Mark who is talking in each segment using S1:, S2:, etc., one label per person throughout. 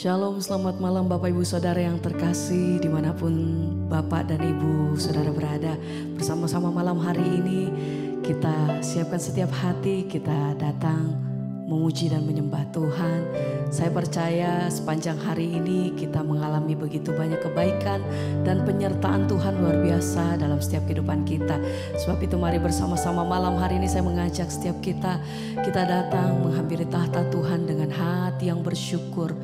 S1: Shalom, selamat malam Bapak Ibu Saudara yang terkasih dimanapun Bapak dan Ibu Saudara berada. Bersama-sama malam hari ini kita siapkan setiap hati, kita datang memuji dan menyembah Tuhan. Saya percaya sepanjang hari ini kita mengalami begitu banyak kebaikan dan penyertaan Tuhan luar biasa dalam setiap kehidupan kita. Sebab itu mari bersama-sama malam hari ini saya mengajak setiap kita datang menghampiri tahta Tuhan dengan hati yang bersyukur.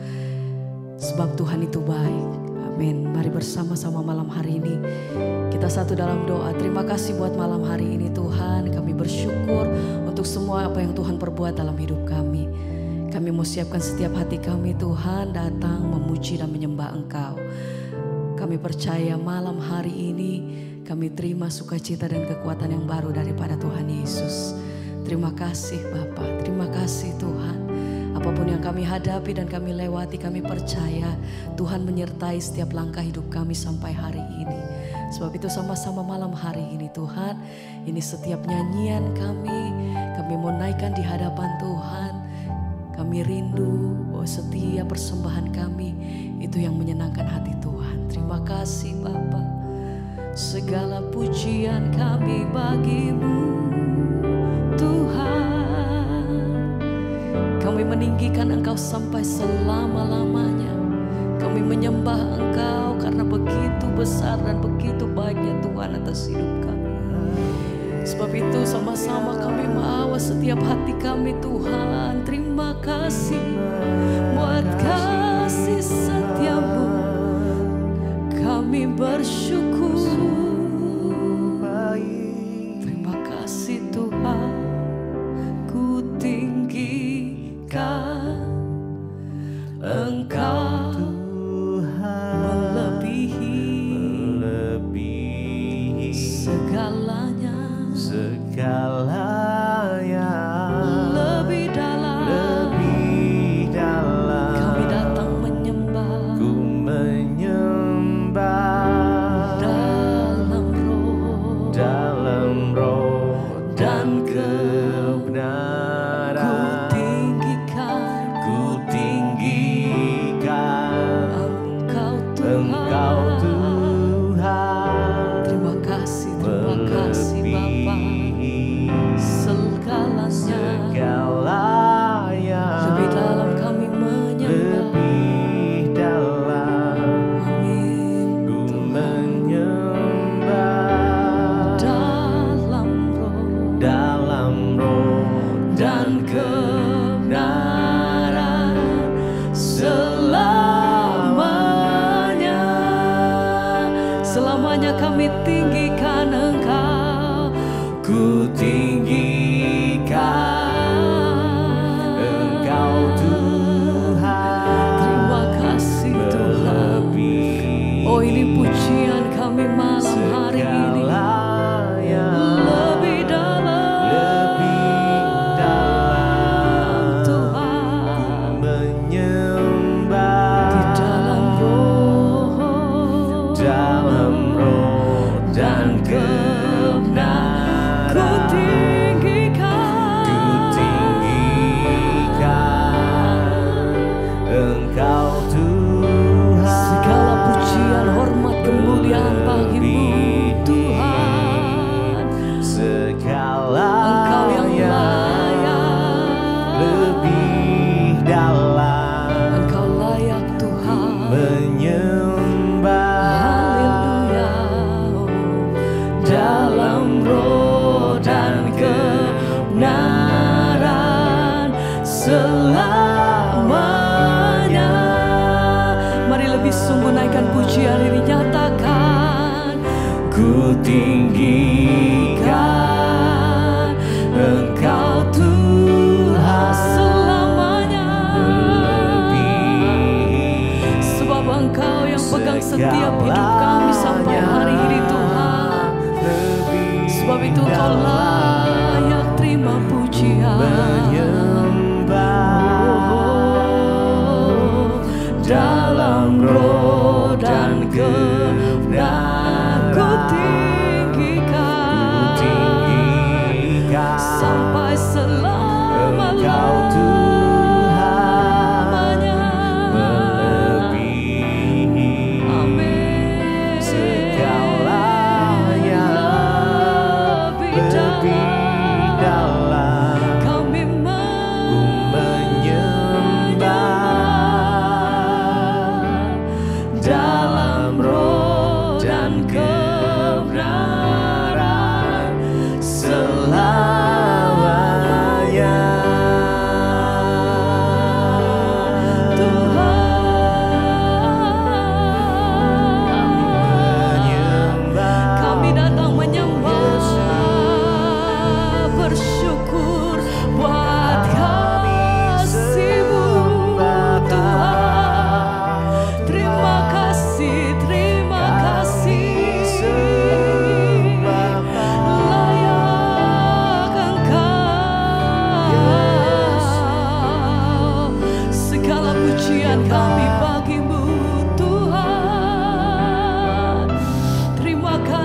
S1: Sebab Tuhan itu baik. Amin. Mari bersama-sama malam hari ini kita satu dalam doa. Terima kasih buat malam hari ini Tuhan. Kami bersyukur untuk semua apa yang Tuhan perbuat dalam hidup kami. Kami mau siapkan setiap hati kami Tuhan datang memuji dan menyembah Engkau. Kami percaya malam hari ini kami terima sukacita dan kekuatan yang baru daripada Tuhan Yesus. Terima kasih Bapa, terima kasih Tuhan. Apapun yang kami hadapi dan kami lewati, kami percaya Tuhan menyertai setiap langkah hidup kami sampai hari ini. Sebab itu sama-sama malam hari ini Tuhan, ini setiap nyanyian kami mau naikkan di hadapan Tuhan. Kami rindu bahwa setiap persembahan kami itu yang menyenangkan hati Tuhan. Terima kasih Bapa. Segala pujian kami bagimu Tuhan. Kami meninggikan Engkau sampai selama-lamanya. Kami menyembah Engkau karena begitu besar dan begitu baiknya Tuhan atas hidup kami. Sebab itu sama-sama kami mau setiap hati kami Tuhan. Terima kasih buat kasih setiamu. Kami bersyukur. Terima kasih Tuhan. Ku tinggikan Engkau Tuhan, melebihi segalanya, lebih dalam, kami datang menyembah,
S2: ku menyembah
S1: dalam roh
S2: dan kebenaran. Engkau Tuhan,
S1: terima kasih Bapa, segalanya, lebih dalam kami menyembah,
S2: lebih dalam,
S1: amin.
S2: ku menyembah dalam roh dan kebenaran
S1: selamanya kami tinggikan Engkau, ku tinggikan
S2: Engkau Tuhan.
S1: Terima kasih Tuhan. Oh, ini pujian kami malam hari ini. Lebih dalam Tuhan,
S2: menyembah
S1: di dalam roh
S2: dan kebenaran.
S1: ku tinggikan
S2: Engkau Tuhan.
S1: segala pujian, hormat, kemuliaan bagimu Tuhan. Engkau yang layak,
S2: lebih dalam,
S1: Engkau layak Tuhan.
S2: menyembah
S1: Haleluya. Dalam roh dan kebenaran selamanya. Mari lebih sungguh naikkan pujian ini, nyatakan ku tinggikan Engkau Tuhan selamanya. Sebab Engkau yang pegang setiap hidup kami sampai hari ini Tuhan. Sebab itu Engkau layak terima pujian. Dalam roh dan kebenaran ku tinggikan sampai selama-lamanya.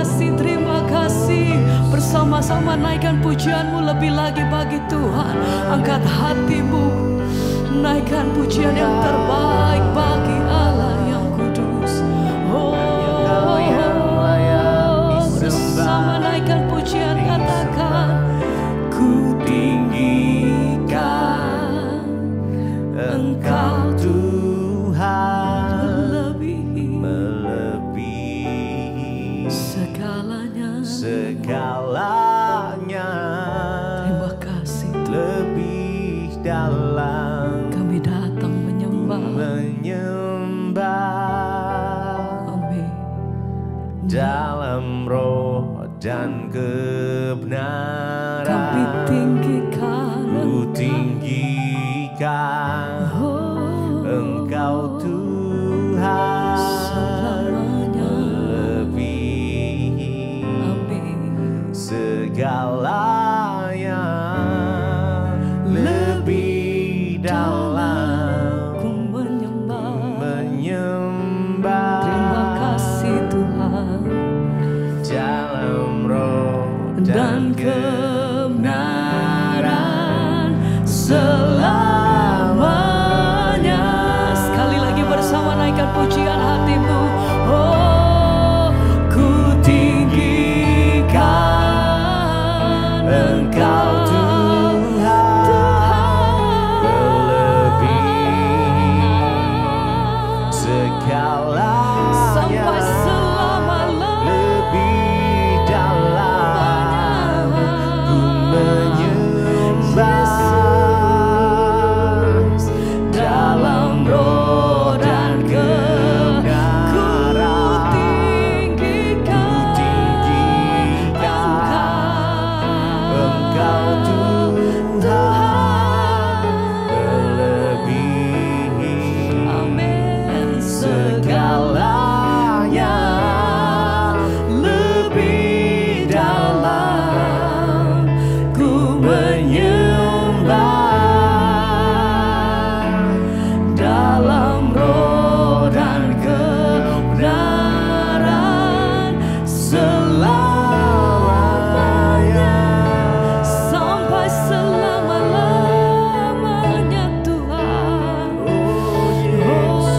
S1: terima kasih. Bersama-sama naikkan pujianmu lebih lagi bagi Tuhan. Angkat hatimu, naikkan pujian yang terbaik bagi Allah yang kudus. Bersama naikkan pujian, katakan ku tinggikan Engkau
S2: Tuhan
S1: melebihi segalanya.
S2: Terima
S1: kasih Tuhan.
S2: lebih dalam
S1: Kami datang menyembah. Amin.
S2: Dalam roh dan kebenaran
S1: Kami tinggikan
S2: ku tinggikan Engkau Tuhan
S1: selamanya.
S2: melebihi
S1: Amin.
S2: segalanya, lebih dalam
S1: Ku menyembah.
S2: menyembah
S1: Terima kasih Tuhan.
S2: dalam roh
S1: Dan kebenaran selamanya. Sekali lagi bersama naikkan pujian hatimu. Oh, ku tinggikan
S2: Engkau Tuhan melebihi segalanya,
S1: sampai selama-lamanya.
S2: lebih dalam ku menyembah dalam roh dan kebenaran. Engkau Tuhan melebihi segalanya, lebih dalam ku menyembah dalam roh dan kebenaran selamanya, sampai selama-lamanya Tuhan. Oh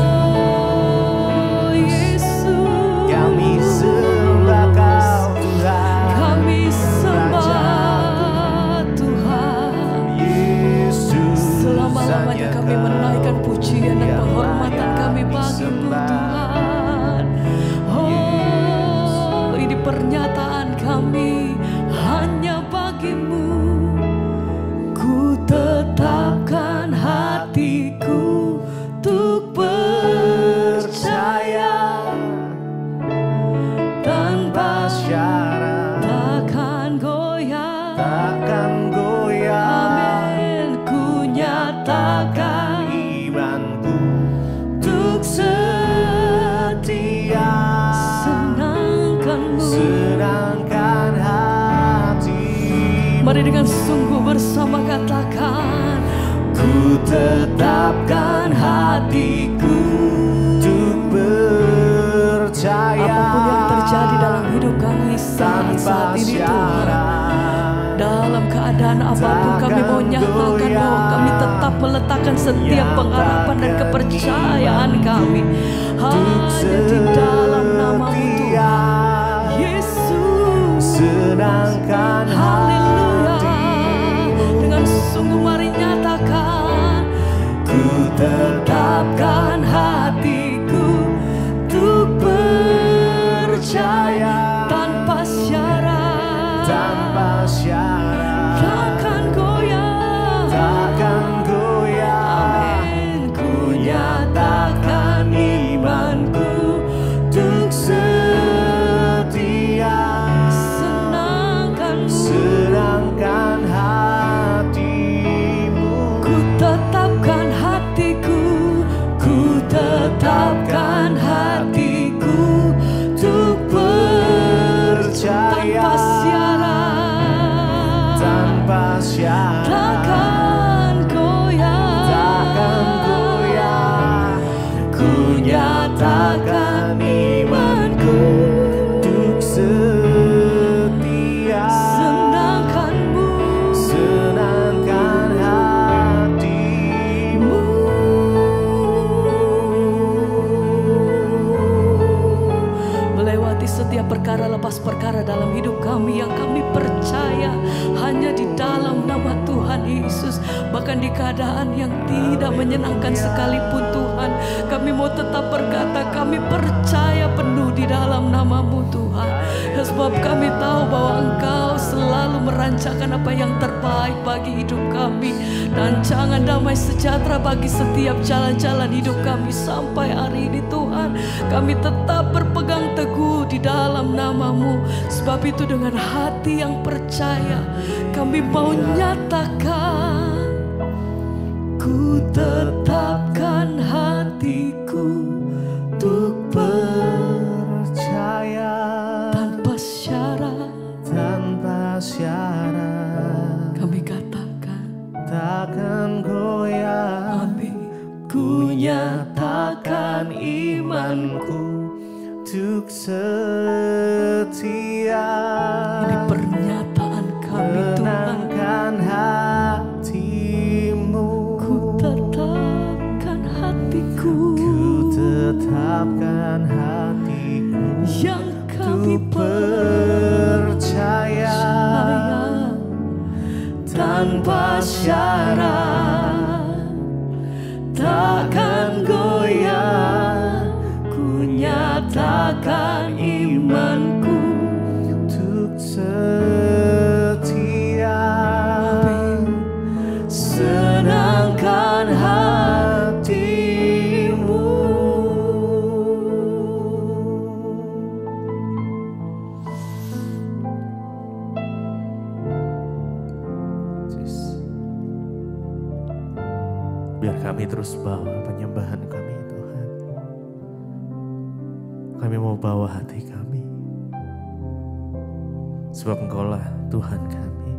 S2: Yesus, kami sembah Kau Tuhan,
S1: kami sembah Tuhan.
S2: Yesus.
S1: Selama-lamanya kami menaikkan pujian dan penghormatan kami bagimu Tuhan. Oh, ini pernyataan kami hanya bagimu. Ku tetapkan hatiku untuk percaya tanpa
S2: Syarat
S1: takkan goyah.
S2: takkan goyah,
S1: Amin. Ku nyatakan
S2: imanku untuk setia,
S1: senangkanmu.
S2: senangkan hati.
S1: Mari dengan sungguh bersama katakan,
S2: Ku tetapkan hatiku untuk percaya
S1: apapun yang terjadi dalam hidup kami saat
S2: tanpa
S1: ini Tuhan.
S2: syarat,
S1: Dalam keadaan apapun kami mau nyatakan bahwa kami tetap meletakkan setiap pengharapan dan kepercayaan kami hanya di dalam namamu Tuhan Yesus.
S2: senangkan
S1: Haleluya.
S2: hatimu.
S1: Dengan sungguh mari nyatakan,
S2: Ku
S1: tetapkan hatiku untuk percaya tanpa syarat,
S2: tanpa syarat,
S1: takkan goyah.
S2: takkan goyah.
S1: Amin. Ku
S2: Nyatakan imanku untuk setia,
S1: senangkanmu.
S2: senangkan hatimu.
S1: Ku tetapkan hatiku, ku tetapkan hatiku untuk
S2: Percaya
S1: tanpa syarat,
S2: tanpa syarat,
S1: takkan goyah.
S2: takkan goyah. Ku nyatakan imanku untuk setia,
S1: setiap perkara lepas perkara dalam hidup kami yang kami percaya hanya di dalam nama Tuhan Yesus. Bahkan di keadaan yang tidak menyenangkan sekalipun Tuhan, kami mau tetap berkata kami percaya penuh di dalam nama-Mu Tuhan. Ya, sebab kami tahu bahwa Engkau selalu merancangkan apa yang terbaik bagi hidup kami. Dan jangan damai sejahtera bagi setiap jalan-jalan hidup kami sampai hari ini Tuhan. Kami tetap berpegang teguh di dalam nama-Mu. Sebab itu dengan hati yang percaya kami mau nyatakan, ku tetapkan hatiku untuk
S2: percaya
S1: tanpa syarat.
S2: tanpa syarat.
S1: Kami katakan
S2: Takkan goyah.
S1: amin.
S2: Ku nyatakan imanku untuk setia.
S1: Ini pernyataan kami Tuhan.
S2: Menangkan hatimu.
S1: Ku tetapkan hatiku
S2: Ku tetapkan hatiku
S1: yang kami
S2: untuk percaya tanpa syarat. Takkan goyah. Ku nyatakan imanku untuk setia. Senangkan hatimu. Biar kami terus bawa penyembahan kami Tuhan. Kami mau bawa hati kami. Sebab Engkaulah Tuhan kami,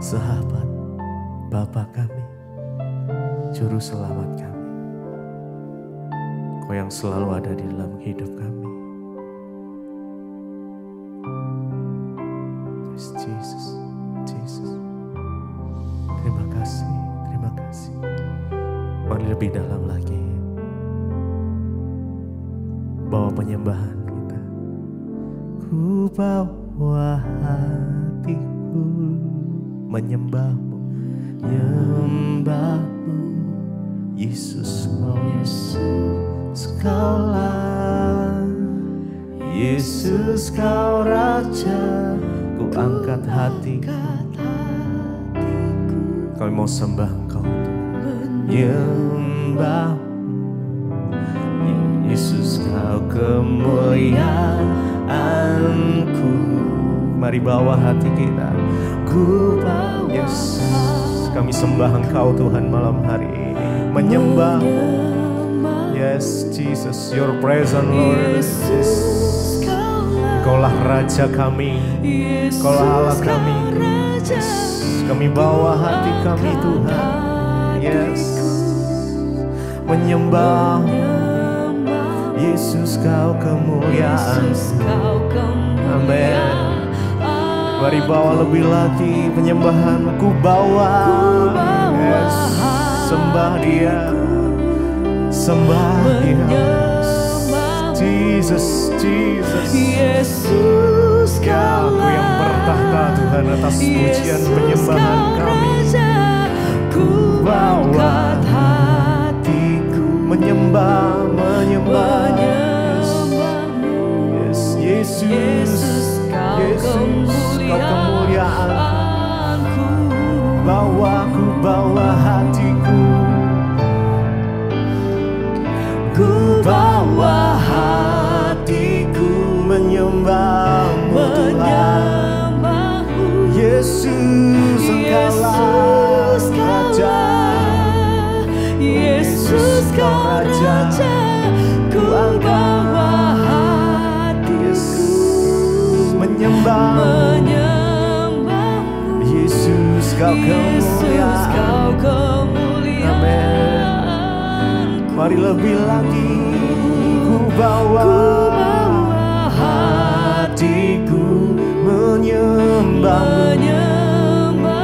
S2: sahabat, Bapa kami, Juru Selamat kami. Kau yang selalu ada di dalam hidup kami. Yes, Jesus, Jesus. Terima kasih, terima kasih. Mari lebih dalam lagi. Bawa penyembahan kita. Ku bawa hatiku menyembah-Mu, menyembah-Mu, Yesus, oh Yesus, Kaulah, Yesus, Kau Raja. Ku angkat hatiku, kami mau sembah Engkau, menyembah Yesus, Kau kemuliaanku. Mari bawa hati kita. Ku bawa, yes, kami sembah Engkau Tuhan malam hari ini. Menyembah, yes Jesus, Your presence Lord. Yes. Kaulah Raja kami, Kaulah Allah kami. Yes. Kami bawa hati kami Tuhan. Yes. Menyembah Yesus, Kau kemuliaan. Amin. Mari bawa lebih lagi penyembahan. Ku bawa, yes. Sembah Dia, sembah Dia. Jesus, Jesus,
S1: Yesus,
S2: ya, Aku yang bertahta Tuhan atas pujian penyembahan kami. Ku bawa hatiku menyembah, menyembah. Yes, Yesus, Yesus, Kau kemuliaanku. Ku bawa hatiku. Ku bawa hatiku menyembah-Mu Tuhan. Yesus, Engkaulah Raja. Yesus, Kau Raja. Ku bawa hatiku menyembah-Mu. Yesus, Kau kemuliaan. Amin. Mari lebih lagi. Ku bawa hatiku menyembah-Mu.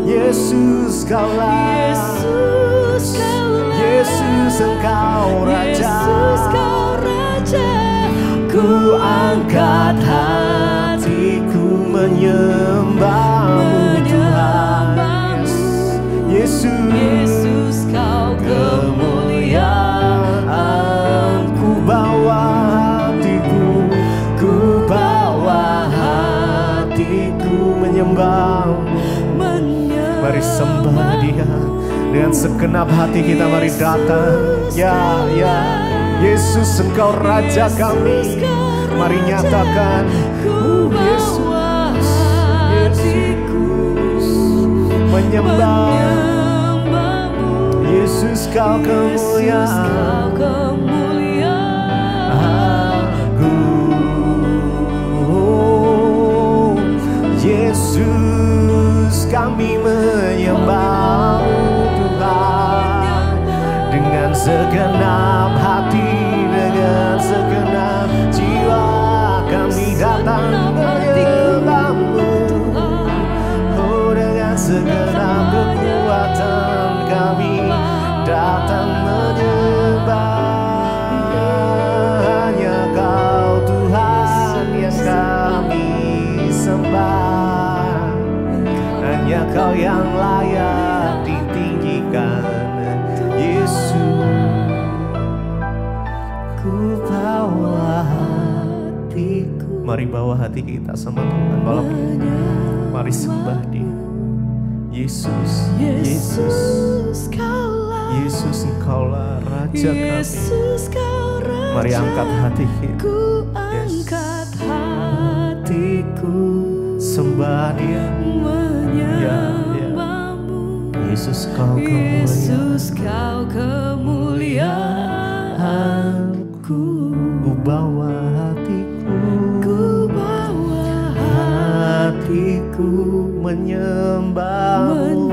S2: Yesus, Kaulah, Yesus, Engkau Raja. Ku menyembahmu Tuhan.
S1: Yesus, kau kemuliaan.
S2: Ku bawa hatiku, ku bawa hatiku menyembahmu. Mari sembah Dia dengan segenap hati kita, mari datang. Ya, Yesus, Engkau Raja kami. Mari nyatakan, Yesus, menyembah. Yesus, kau kemuliaan. Aku, Yesus, kami menyembah Tuhan dengan segenap hati, dengan segenap jiwa. Kami datang menyembahmu, oh, dengan segenap kekuatan kami datang menyembah. Hanya Kau Tuhan yang kami sembah, hanya Kau yang layak ditinggikan. Yesus, ku bawa hatiku. Mari bawa hati kita sama Tuhan malam ini. Mari sembah Dia. Yesus, Yesus, Yesus, Engkaulah Raja kami. Mari angkat hati kita. Hatiku sembah Dia. Ya. Yesus, Kau kemuliaanku. Ku bawa hatiku menyembahmu.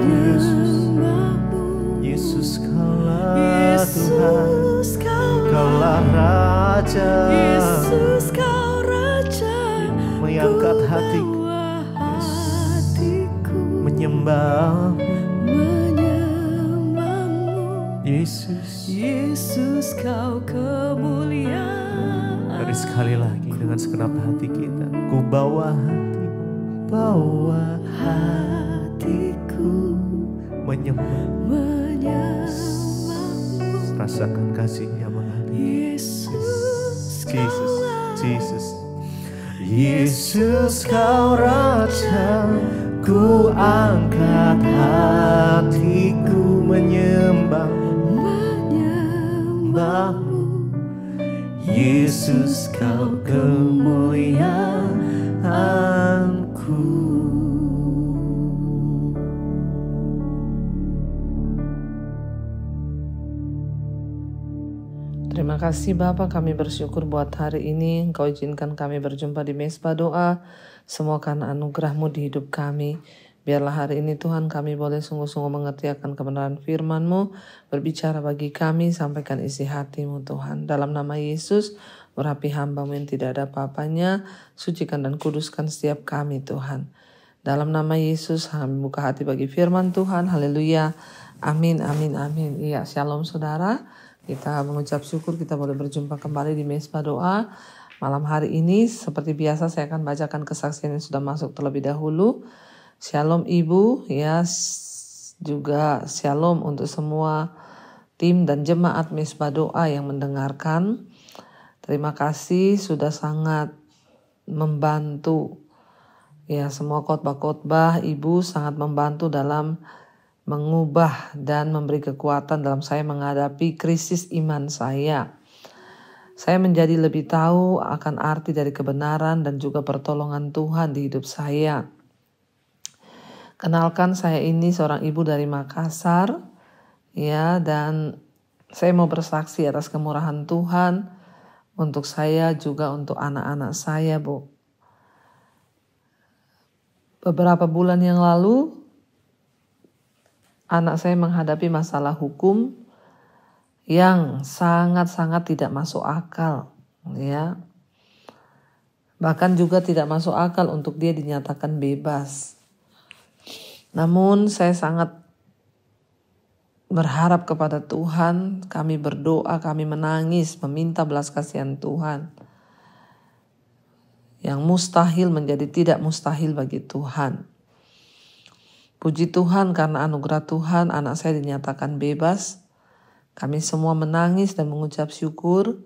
S2: Yesus, Kaulah Tuhan, Kaulah Raja. Mengangkat hatiku, menyembah Yesus, Kau kemuliaan. Dari sekali lagi dengan segenap hati kita, ku bawa hatiku menyembah. Rasakan kasih-Nya mengalir. Yesus, Kau Raja. Ku angkat hatiku menyembahmu. Yesus, Kau kemuliaanku.
S3: Terima kasih Bapa, kami bersyukur buat hari ini. Engkau izinkan kami berjumpa di Mesbah Doa. Semua karena anugerah-Mu di hidup kami. Biarlah hari ini Tuhan kami boleh sungguh-sungguh mengerti akan kebenaran firman-Mu. Berbicara bagi kami, sampaikan isi hati-Mu Tuhan. Dalam nama Yesus, urapi hamba-Mu yang tidak ada apa-apanya. Sucikan dan kuduskan setiap kami Tuhan. Dalam nama Yesus kami buka hati bagi firman Tuhan. Haleluya. Amin, amin, amin. Iya, shalom saudara. Kita mengucap syukur kita boleh berjumpa kembali di Mesbah Doa. Malam hari ini seperti biasa saya akan bacakan kesaksian yang sudah masuk terlebih dahulu. Shalom Ibu, ya, juga shalom untuk semua tim dan jemaat Mesbah Doa yang mendengarkan. Terima kasih sudah sangat membantu. Ya, semua khotbah-khotbah Ibu sangat membantu dalam mengubah dan memberi kekuatan dalam saya menghadapi krisis iman saya. Saya menjadi lebih tahu akan arti dari kebenaran dan juga pertolongan Tuhan di hidup saya. Kenalkan, saya ini seorang ibu dari Makassar, ya, dan saya mau bersaksi atas kemurahan Tuhan untuk saya juga untuk anak-anak saya, Bu. Beberapa bulan yang lalu anak saya menghadapi masalah hukum yang sangat-sangat tidak masuk akal, ya. Bahkan juga tidak masuk akal untuk dia dinyatakan bebas. Namun saya sangat berharap kepada Tuhan, kami berdoa, kami menangis, meminta belas kasihan Tuhan. Yang mustahil menjadi tidak mustahil bagi Tuhan. Puji Tuhan karena anugerah Tuhan anak saya dinyatakan bebas. Kami semua menangis dan mengucap syukur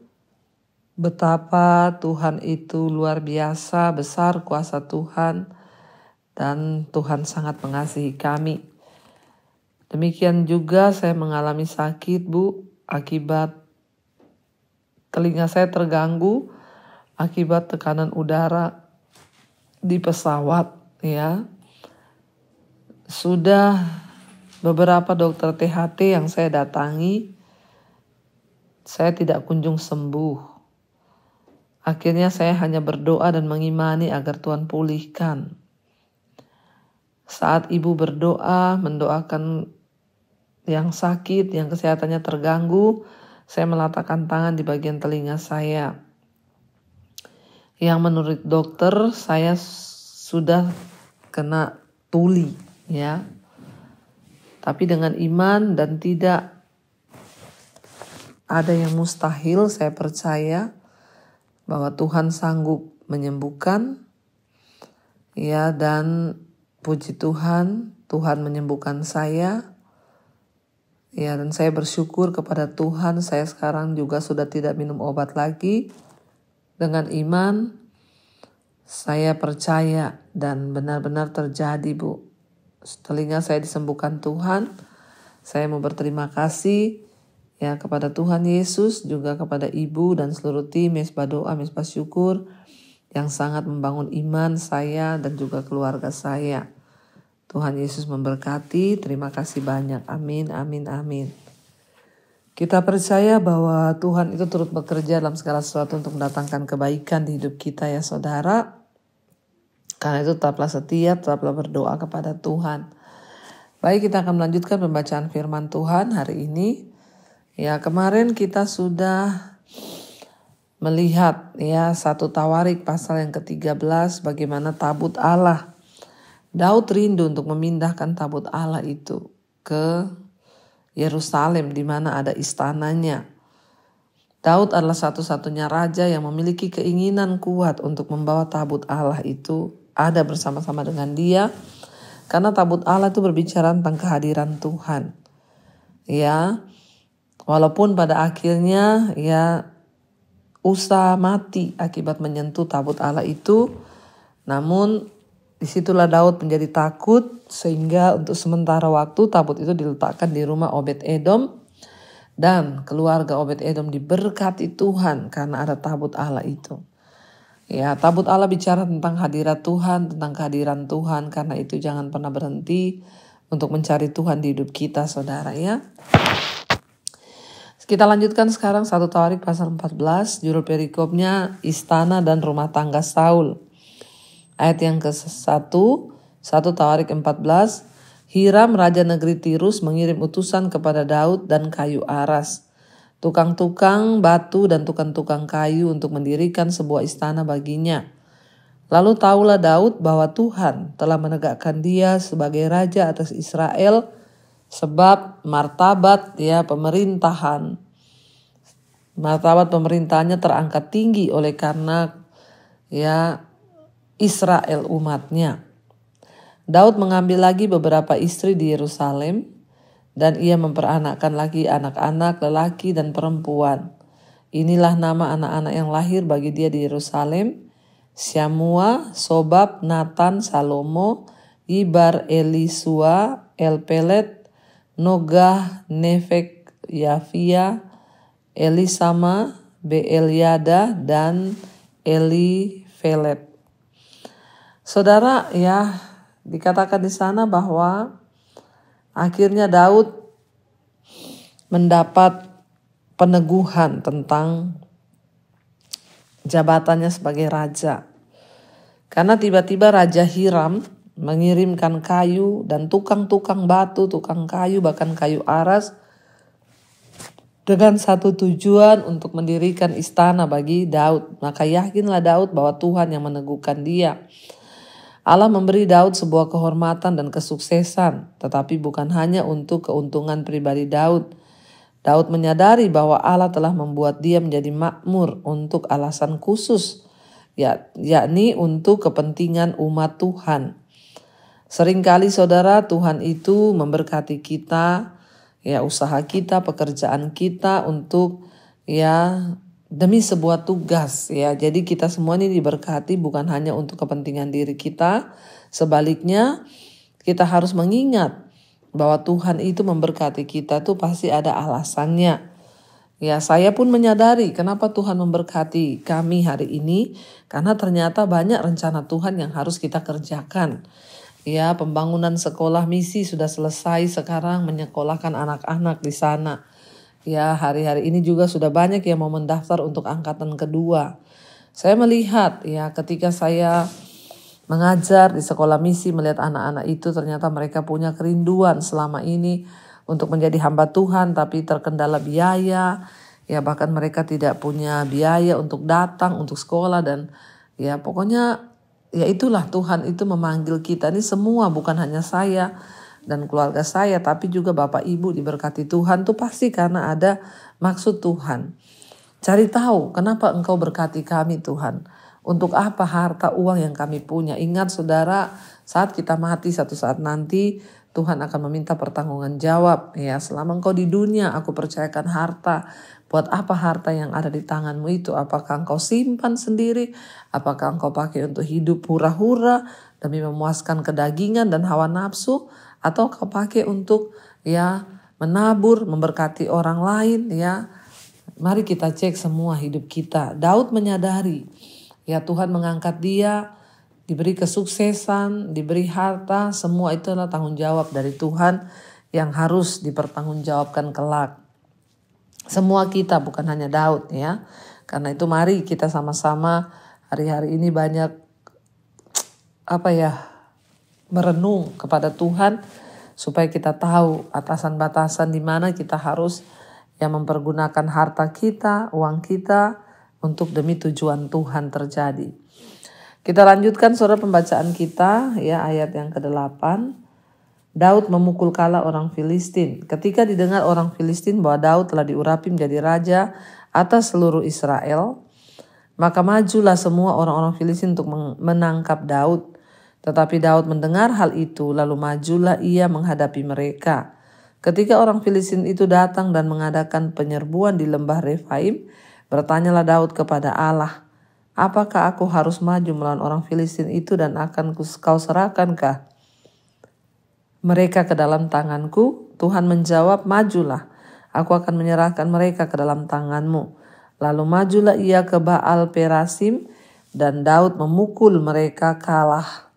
S3: betapa Tuhan itu luar biasa, besar kuasa Tuhan, dan Tuhan sangat mengasihi kami. Demikian juga saya mengalami sakit, Bu, akibat telinga saya terganggu akibat tekanan udara di pesawat, ya. Sudah beberapa dokter THT yang saya datangi, saya tidak kunjung sembuh. Akhirnya saya hanya berdoa dan mengimani agar Tuhan pulihkan. Saat ibu berdoa, mendoakan yang sakit, yang kesehatannya terganggu, saya meletakkan tangan di bagian telinga saya. Yang menurut dokter saya sudah kena tuli, ya. Tapi dengan iman dan tidak ada yang mustahil, saya percaya bahwa Tuhan sanggup menyembuhkan, ya, dan puji Tuhan, Tuhan menyembuhkan saya, ya, dan saya bersyukur kepada Tuhan. Saya sekarang juga sudah tidak minum obat lagi. Dengan iman, saya percaya dan benar-benar terjadi, Bu. Telinga saya disembuhkan Tuhan. Saya mau berterima kasih, ya, kepada Tuhan Yesus, juga kepada Ibu dan seluruh tim Mesbah Doa, Mesbah Syukur yang sangat membangun iman saya dan juga keluarga saya. Tuhan Yesus memberkati. Terima kasih banyak. Amin, amin, amin. Kita percaya bahwa Tuhan itu turut bekerja dalam segala sesuatu untuk mendatangkan kebaikan di hidup kita, ya saudara. Karena itu tetaplah setia, tetaplah berdoa kepada Tuhan. Baik, kita akan melanjutkan pembacaan firman Tuhan hari ini. Ya, kemarin kita sudah melihat, ya, 1 Tawarik pasal yang ke-13, bagaimana tabut Allah. Daud rindu untuk memindahkan tabut Allah itu ke Yerusalem di mana ada istananya. Daud adalah satu-satunya raja yang memiliki keinginan kuat untuk membawa tabut Allah itu ada bersama-sama dengan dia. Karena tabut Allah itu berbicara tentang kehadiran Tuhan. Ya, walaupun pada akhirnya, ya, Usa mati akibat menyentuh tabut Allah itu, namun disitulah Daud menjadi takut sehingga untuk sementara waktu tabut itu diletakkan di rumah Obed-Edom dan keluarga Obed-Edom diberkati Tuhan karena ada tabut Allah itu. Ya, tabut Allah bicara tentang hadirat Tuhan, tentang kehadiran Tuhan, karena itu jangan pernah berhenti untuk mencari Tuhan di hidup kita, saudara, ya. Kita lanjutkan sekarang 1 Tawarik pasal 14, judul perikopnya istana dan rumah tangga Saul. Ayat yang ke-1, 1 Tawarik 14, Hiram raja negeri Tirus mengirim utusan kepada Daud dan kayu aras, tukang-tukang batu dan tukang-tukang kayu untuk mendirikan sebuah istana baginya. Lalu tahulah Daud bahwa Tuhan telah menegakkan dia sebagai raja atas Israel, sebab martabat pemerintahannya terangkat tinggi oleh karena, ya, Israel umatnya. Daud mengambil lagi beberapa istri di Yerusalem dan ia memperanakkan lagi anak-anak lelaki dan perempuan. Inilah nama anak-anak yang lahir bagi dia di Yerusalem: Syamua, Sobab, Natan, Salomo, Ibar, Elisua, Elpelet, Nogah, Nefek, Yafia, Elisama, Beeliada, dan Elifelet. Saudara, ya, dikatakan di sana bahwa akhirnya Daud mendapat peneguhan tentang jabatannya sebagai raja. Karena tiba-tiba Raja Hiram mengirimkan kayu dan tukang-tukang batu, tukang kayu, bahkan kayu aras dengan satu tujuan untuk mendirikan istana bagi Daud. Maka yakinlah Daud bahwa Tuhan yang meneguhkan dia. Allah memberi Daud sebuah kehormatan dan kesuksesan, tetapi bukan hanya untuk keuntungan pribadi Daud. Daud menyadari bahwa Allah telah membuat dia menjadi makmur untuk alasan khusus, yakni untuk kepentingan umat Tuhan. Seringkali saudara, Tuhan itu memberkati kita, ya usaha kita, pekerjaan kita untuk demi sebuah tugas ya. Jadi kita semua ini diberkati bukan hanya untuk kepentingan diri kita. Sebaliknya kita harus mengingat bahwa Tuhan itu memberkati kita tuh pasti ada alasannya. Ya, saya pun menyadari kenapa Tuhan memberkati kami hari ini, karena ternyata banyak rencana Tuhan yang harus kita kerjakan. Ya, pembangunan sekolah misi sudah selesai, sekarang menyekolahkan anak-anak di sana. Ya, hari-hari ini juga sudah banyak yang mau mendaftar untuk angkatan kedua. Saya melihat ya ketika saya mengajar di sekolah misi, melihat anak-anak itu ternyata mereka punya kerinduan selama ini untuk menjadi hamba Tuhan, tapi terkendala biaya, ya bahkan mereka tidak punya biaya untuk datang, untuk sekolah, dan ya pokoknya ya itulah Tuhan itu memanggil kita. Ini semua bukan hanya saya dan keluarga saya, tapi juga Bapak Ibu diberkati Tuhan tuh pasti karena ada maksud Tuhan. Cari tahu kenapa Engkau berkati kami Tuhan. Untuk apa harta uang yang kami punya. Ingat saudara, saat kita mati satu saat nanti, Tuhan akan meminta pertanggungan jawab. Ya, selama engkau di dunia, aku percayakan harta. Buat apa harta yang ada di tanganmu itu? Apakah engkau simpan sendiri? Apakah engkau pakai untuk hidup hura-hura demi memuaskan kedagingan dan hawa nafsu? Atau kau pakai untuk menabur, memberkati orang lain? Ya, mari kita cek semua hidup kita. Daud menyadari, ya Tuhan mengangkat dia, diberi kesuksesan, diberi harta, semua itu adalah tanggung jawab dari Tuhan yang harus dipertanggungjawabkan kelak. Semua kita, bukan hanya Daud ya. Karena itu mari kita sama-sama hari-hari ini banyak merenung kepada Tuhan supaya kita tahu batasan-batasan di mana kita harus mempergunakan harta kita, uang kita untuk demi tujuan Tuhan terjadi. Kita lanjutkan saudara pembacaan kita ya, ayat yang ke-8. Daud memukul kala orang Filistin. Ketika didengar orang Filistin bahwa Daud telah diurapi menjadi raja atas seluruh Israel, maka majulah semua orang-orang Filistin untuk menangkap Daud. Tetapi Daud mendengar hal itu, lalu majulah ia menghadapi mereka. Ketika orang Filistin itu datang dan mengadakan penyerbuan di lembah Refaim, bertanyalah Daud kepada Allah, apakah aku harus maju melawan orang Filistin itu dan akan kau serahkankah mereka ke dalam tanganku? Tuhan menjawab, majulah, aku akan menyerahkan mereka ke dalam tanganmu. Lalu majulah ia ke Baal Perasim dan Daud memukul mereka kalah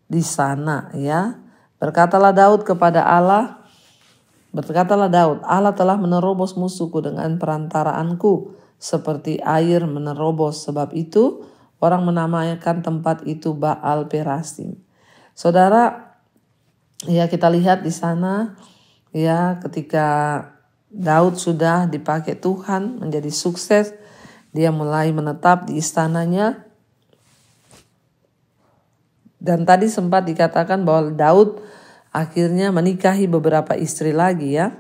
S3: di sana ya. Berkatalah Daud, Allah telah menerobos musuhku dengan perantaraanku seperti air menerobos. Sebab itu orang menamakan tempat itu Baal Perasim. Saudara, ya kita lihat di sana ya ketika Daud sudah dipakai Tuhan menjadi sukses, dia mulai menetap di istananya. Dan tadi sempat dikatakan bahwa Daud akhirnya menikahi beberapa istri lagi ya.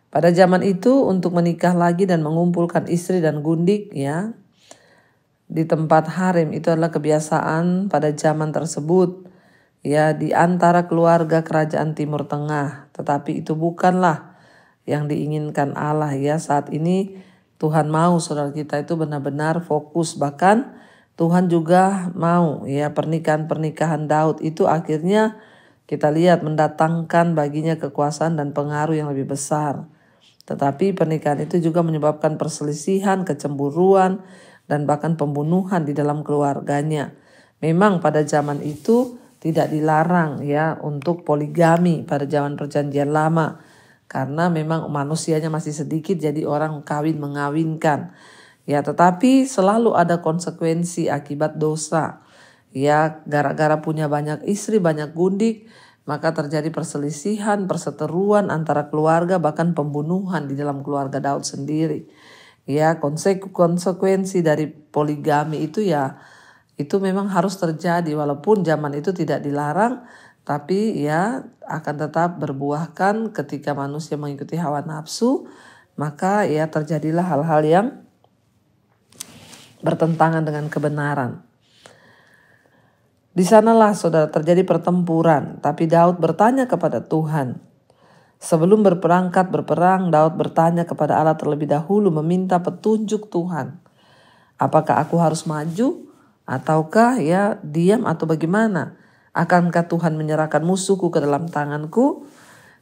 S3: Pada zaman itu untuk menikah lagi dan mengumpulkan istri dan gundik ya di tempat harem itu adalah kebiasaan pada zaman tersebut ya di antara keluarga kerajaan Timur Tengah. Tetapi itu bukanlah yang diinginkan Allah ya. Saat ini Tuhan mau saudara kita itu benar-benar fokus, bahkan Tuhan juga mau ya pernikahan Daud itu akhirnya kita lihat mendatangkan baginya kekuasaan dan pengaruh yang lebih besar. Tetapi pernikahan itu juga menyebabkan perselisihan, kecemburuan, dan bahkan pembunuhan di dalam keluarganya. Memang pada zaman itu tidak dilarang ya untuk poligami pada zaman perjanjian lama. Karena memang manusianya masih sedikit, jadi orang mengawinkan. Ya, tetapi selalu ada konsekuensi akibat dosa. Ya, gara-gara punya banyak istri, banyak gundik, maka terjadi perselisihan, perseteruan antara keluarga, bahkan pembunuhan di dalam keluarga Daud sendiri. Ya, konsekuensi dari poligami itu ya, itu memang harus terjadi walaupun zaman itu tidak dilarang, tapi ya akan tetap berbuahkan ketika manusia mengikuti hawa nafsu, maka ya terjadilah hal-hal yang bertentangan dengan kebenaran. Di sanalah saudara terjadi pertempuran, tapi Daud bertanya kepada Tuhan. Sebelum berperang, Daud bertanya kepada Allah terlebih dahulu meminta petunjuk Tuhan. Apakah aku harus maju ataukah diam atau bagaimana? Akankah Tuhan menyerahkan musuhku ke dalam tanganku?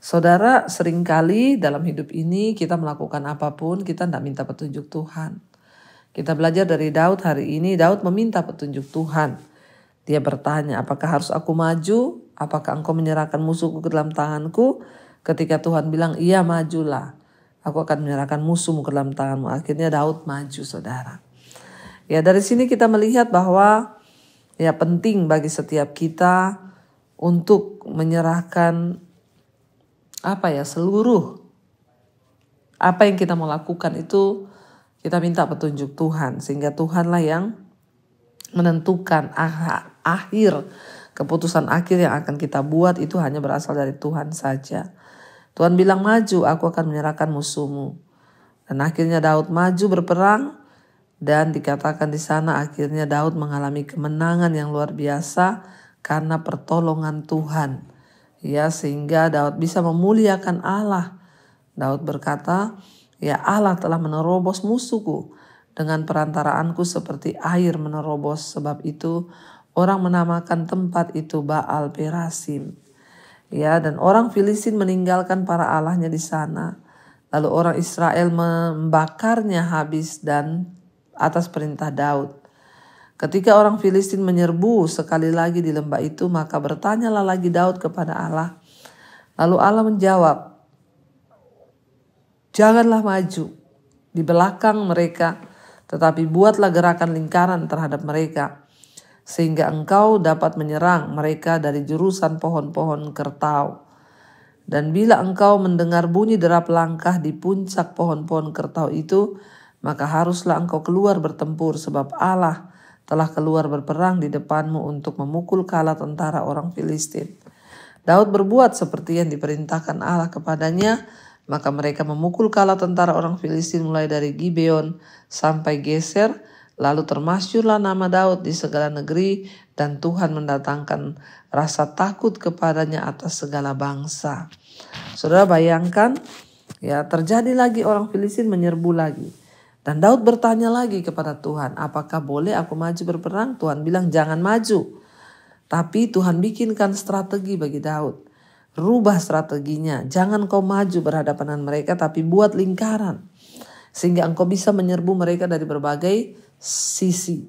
S3: Saudara, seringkali dalam hidup ini kita melakukan apapun, kita tidak minta petunjuk Tuhan. Kita belajar dari Daud hari ini, Daud meminta petunjuk Tuhan. Dia bertanya, apakah harus aku maju? Apakah engkau menyerahkan musuhku ke dalam tanganku? Ketika Tuhan bilang, iya majulah. Aku akan menyerahkan musuhmu ke dalam tanganmu. Akhirnya Daud maju, saudara. Ya, dari sini kita melihat bahwa penting bagi setiap kita untuk menyerahkan seluruh apa yang kita mau lakukan itu kita minta petunjuk Tuhan, sehingga Tuhanlah yang menentukan keputusan akhir yang akan kita buat itu hanya berasal dari Tuhan saja. Tuhan bilang maju, aku akan menyerahkan musuhmu. Dan akhirnya Daud maju berperang, dan dikatakan di sana akhirnya Daud mengalami kemenangan yang luar biasa karena pertolongan Tuhan. Ya, sehingga Daud bisa memuliakan Allah. Daud berkata, ya Allah telah menerobos musuhku dengan perantaraanku seperti air menerobos. Sebab itu orang menamakan tempat itu Baal Perasim. Ya, dan orang Filistin meninggalkan para allahnya di sana. Lalu orang Israel membakarnya habis dan atas perintah Daud. Ketika orang Filistin menyerbu sekali lagi di lembah itu, maka bertanyalah lagi Daud kepada Allah. Lalu Allah menjawab, janganlah maju di belakang mereka, tetapi buatlah gerakan lingkaran terhadap mereka, sehingga engkau dapat menyerang mereka dari jurusan pohon-pohon kertau. Dan bila engkau mendengar bunyi derap langkah di puncak pohon-pohon kertau itu, maka haruslah engkau keluar bertempur, sebab Allah telah keluar berperang di depanmu untuk memukul kala tentara orang Filistin. Daud berbuat seperti yang diperintahkan Allah kepadanya, maka mereka memukul kala tentara orang Filistin mulai dari Gibeon sampai Geser. Lalu termasyurlah nama Daud di segala negeri, dan Tuhan mendatangkan rasa takut kepadanya atas segala bangsa. Saudara bayangkan, terjadi lagi orang Filistin menyerbu lagi. Dan Daud bertanya lagi kepada Tuhan, apakah boleh aku maju berperang? Tuhan bilang jangan maju. Tapi Tuhan bikinkan strategi bagi Daud. Rubah strateginya, jangan kau maju berhadapan dengan mereka, tapi buat lingkaran. Sehingga engkau bisa menyerbu mereka dari berbagai sisi.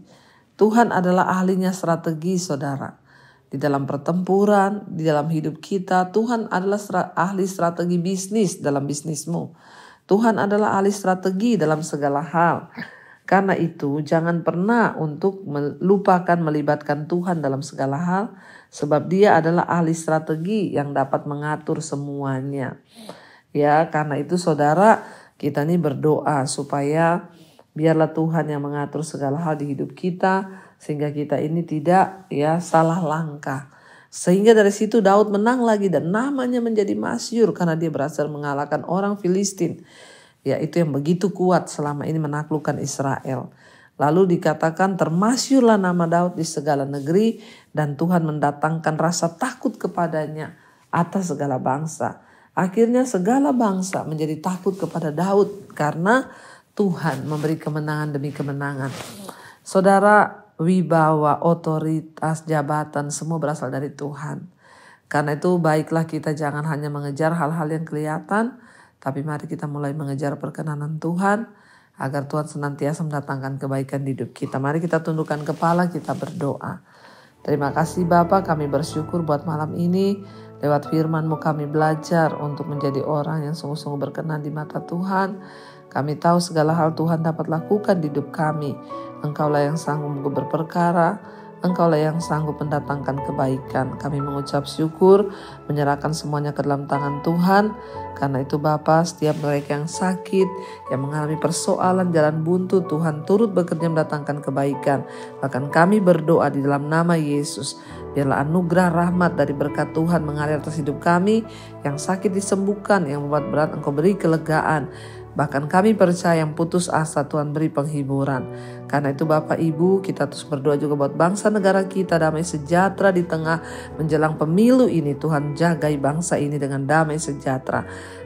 S3: Tuhan adalah ahlinya strategi, saudara. Di dalam pertempuran, di dalam hidup kita, Tuhan adalah ahli strategi bisnis dalam bisnismu. Tuhan adalah ahli strategi dalam segala hal. Karena itu jangan pernah untuk melupakan melibatkan Tuhan dalam segala hal. Sebab dia adalah ahli strategi yang dapat mengatur semuanya. Ya, karena itu saudara, kita ini berdoa supaya biarlah Tuhan yang mengatur segala hal di hidup kita. Sehingga kita ini tidak salah langkah. Sehingga dari situ Daud menang lagi dan namanya menjadi masyhur karena dia berhasil mengalahkan orang Filistin. Itu yang begitu kuat selama ini menaklukkan Israel. Lalu dikatakan termasyhurlah nama Daud di segala negeri dan Tuhan mendatangkan rasa takut kepadanya atas segala bangsa. Akhirnya segala bangsa menjadi takut kepada Daud karena Tuhan memberi kemenangan demi kemenangan. Saudara, wibawa, otoritas, jabatan semua berasal dari Tuhan. Karena itu baiklah kita jangan hanya mengejar hal-hal yang kelihatan, tapi mari kita mulai mengejar perkenanan Tuhan agar Tuhan senantiasa mendatangkan kebaikan di hidup kita. Mari kita tundukkan kepala, kita berdoa. Terima kasih Bapa, kami bersyukur buat malam ini. Lewat firman-Mu kami belajar untuk menjadi orang yang sungguh-sungguh berkenan di mata Tuhan. Kami tahu segala hal Tuhan dapat lakukan di hidup kami. Engkaulah yang sanggup berperkara, Engkaulah yang sanggup mendatangkan kebaikan. Kami mengucap syukur, menyerahkan semuanya ke dalam tangan Tuhan. Karena itu Bapa, setiap mereka yang sakit, yang mengalami persoalan jalan buntu, Tuhan turut bekerja mendatangkan kebaikan. Bahkan kami berdoa di dalam nama Yesus, biarlah anugerah rahmat dari berkat Tuhan mengalir atas hidup kami. Yang sakit disembuhkan, yang membuat berat Engkau beri kelegaan. Bahkan kami percaya yang putus asa Tuhan beri penghiburan. Karena itu Bapak Ibu, kita terus berdoa juga buat bangsa negara kita damai sejahtera di tengah menjelang pemilu ini. Tuhan jagai bangsa ini dengan damai sejahtera.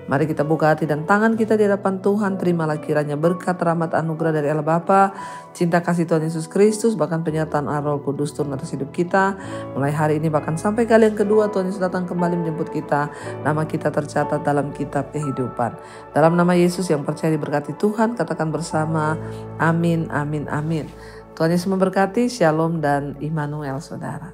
S3: Mari kita buka hati dan tangan kita di hadapan Tuhan. Terimalah kiranya berkat, rahmat, anugerah dari Allah Bapa, cinta kasih Tuhan Yesus Kristus, bahkan penyertaan Roh Kudus turun atas hidup kita. Mulai hari ini bahkan sampai kali yang kedua Tuhan Yesus datang kembali menjemput kita. Nama kita tercatat dalam kitab kehidupan. Dalam nama Yesus yang percaya diberkati Tuhan, katakan bersama, amin, amin, amin. Tuhan Yesus memberkati. Shalom dan Immanuel saudara.